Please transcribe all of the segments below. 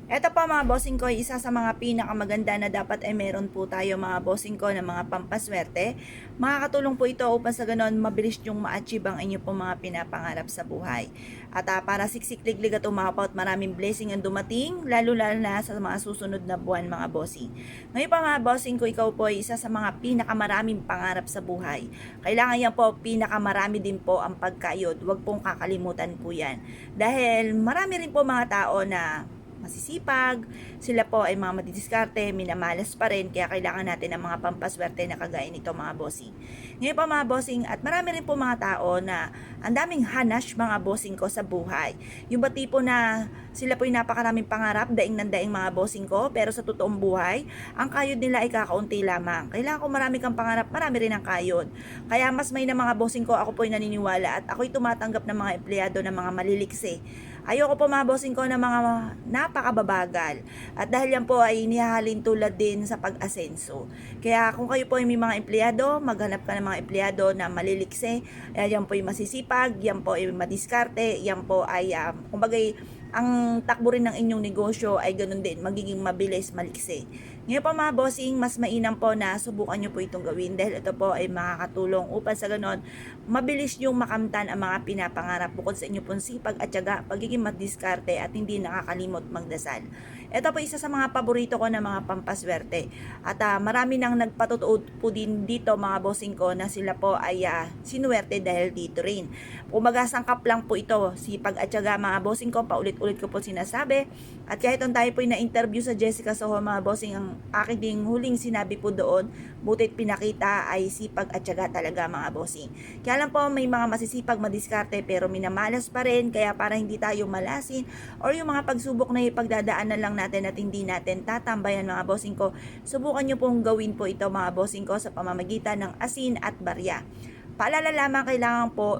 Eto pa mga bossing ko, isa sa mga pinakamaganda na dapat ay meron po tayo mga bossing ko na mga pampaswerte. Makakatulong po ito upang sa ganon mabilis yung ma-achieve ang inyo po mga pinapangarap sa buhay. At para siksik-liglig at umapaw at maraming blessing ang dumating, lalo-lalo na sa mga susunod na buwan mga bossing. Ngayon pa mga bossing ko, ikaw po ay isa sa mga pinakamaraming pangarap sa buhay. Kailangan yan po, pinakamarami din po ang pagkayod. Huwag pong kakalimutan po yan. Dahil marami rin po mga tao na masisipag, sila po ay mga madidiskarte, minamalas pa rin, kaya kailangan natin ng mga pampaswerte na kagaya nito mga bossing. Ngayon pa mga bossing, at marami rin po mga tao na ang daming hanash mga bossing ko sa buhay. Yung ba tipo na sila po ay napakaraming pangarap, daing ng daing mga bossing ko, pero sa totoong buhay, ang kayod nila ay kakaunti lamang. Kailangan ko marami kang pangarap, marami rin ang kayod. Kaya mas may na mga bossing ko, ako po ay naniniwala at ako'y tumatanggap ng mga empleyado ng mga maliliksi. Ayoko po mga bossing ko ng mga napakababagal. At dahil yan po ay inihahalin tulad din sa pag-asenso. Kaya kung kayo po ay may mga empleyado, maghanap ka ng mga empleyado na maliliksi. Yan po ay masisipag, yan po ay madiskarte, yan po ay kumbagay ang takbo rin ng inyong negosyo ay ganun din, magiging mabilis, maliksi. Ngayon po mga bossing, mas mainam po na subukan nyo po itong gawin dahil ito po ay makakatulong upang sa ganon, mabilis yung makamtan ang mga pinapangarap bukod sa inyo pong sipag at tiyaga, pagiging madiskarte at hindi nakakalimot magdasal. Ito po isa sa mga paborito ko na mga pampaswerte. At marami nang nagpatutuod po din dito mga bossing ko na sila po ay sinuwerte dahil dito rin. Kumbaga sangkap lang po ito, sipag at tiyaga mga bossing ko, paulit-ulit ko po sinasabi. At kahit tayo po na-interview sa Jessica Soho mga bossing, ang aking ding huling sinabi po doon, butit pinakita ay sipag at tiyaga talaga mga bossing. Kaya lang po may mga masisipag madiskarte pero minamalas pa rin, kaya para hindi tayo malasin or yung mga pagsubok na ipagdadaanan lang natin at hindi natin tatambayan mga bossing ko, subukan nyo pong gawin po ito mga bossing ko sa pamamagitan ng asin at barya. Paalala lamang, kailangan po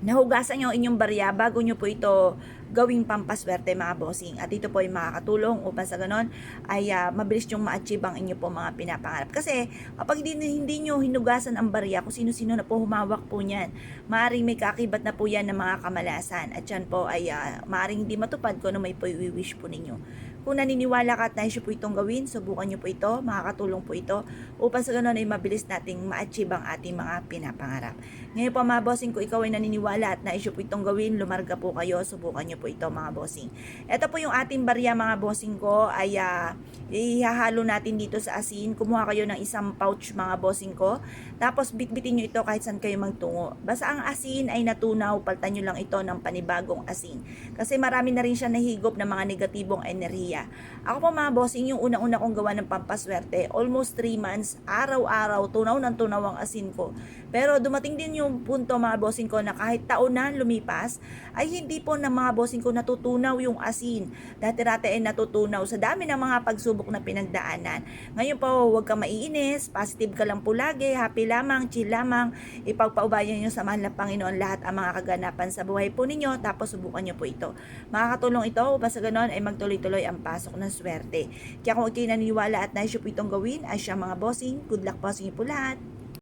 nahugasan nyo inyong barya bago nyo po ito gawing pampaswerte mga bossing. At ito po ay makakatulong upang sa ganon ay mabilis nyong ma-achieve ang inyo po mga pinapangarap. Kasi kapag hindi nyo hinugasan ang barya, kung sino-sino na po humawak po niyan, maaaring may kakibat na po yan ng mga kamalasan. At yan po ay maaaring hindi matupad kung ano may po i-wish po ninyo. Kung naniniwala ka at nais po itong gawin, subukan nyo po ito, makakatulong po ito upang sa ganon ay mabilis nating ma-achieve ang ating mga pinapangarap. Ngayon po mga bossing, kung ikaw ay naniniwala at nais po itong gawin, lumarga po kayo, subukan nyo po ito mga bossing. Ito po yung ating barya mga bossing ko ay ihahalo natin dito sa asin. Kumuha kayo ng isang pouch mga bossing ko, tapos bitbitin nyo ito kahit saan kayo magtungo. Basta ang asin ay natunaw, paltan nyo lang ito ng panibagong asin. Kasi marami na rin siya nahigop ng mga negatibong enerhiya. Ako po mga bossing, yung unang-una kong gawa ng pampaswerte, almost 3 months, araw-araw, tunaw ng tunaw ang asin ko. Pero dumating din yung punto mga bossing ko na kahit taon na lumipas, ay hindi po na mga bossing ko natutunaw yung asin. Dati-dati ay natutunaw sa dami ng mga pagsubok na pinagdaanan. Ngayon po, huwag ka maiinis, positive ka lang po lagi, happy lamang, chill lamang, ipagpaubayan nyo sa mahal na Panginoon lahat ang mga kaganapan sa buhay po ninyo, tapos subukan nyo po ito. Makakatulong ito upang sa ganon ay magtuloy-tuloy ang pasok ng swerte. Kaya kung kayo naniniwala at nais po itong gawin, ay siya mga bossing, good luck po sa inyo po lahat.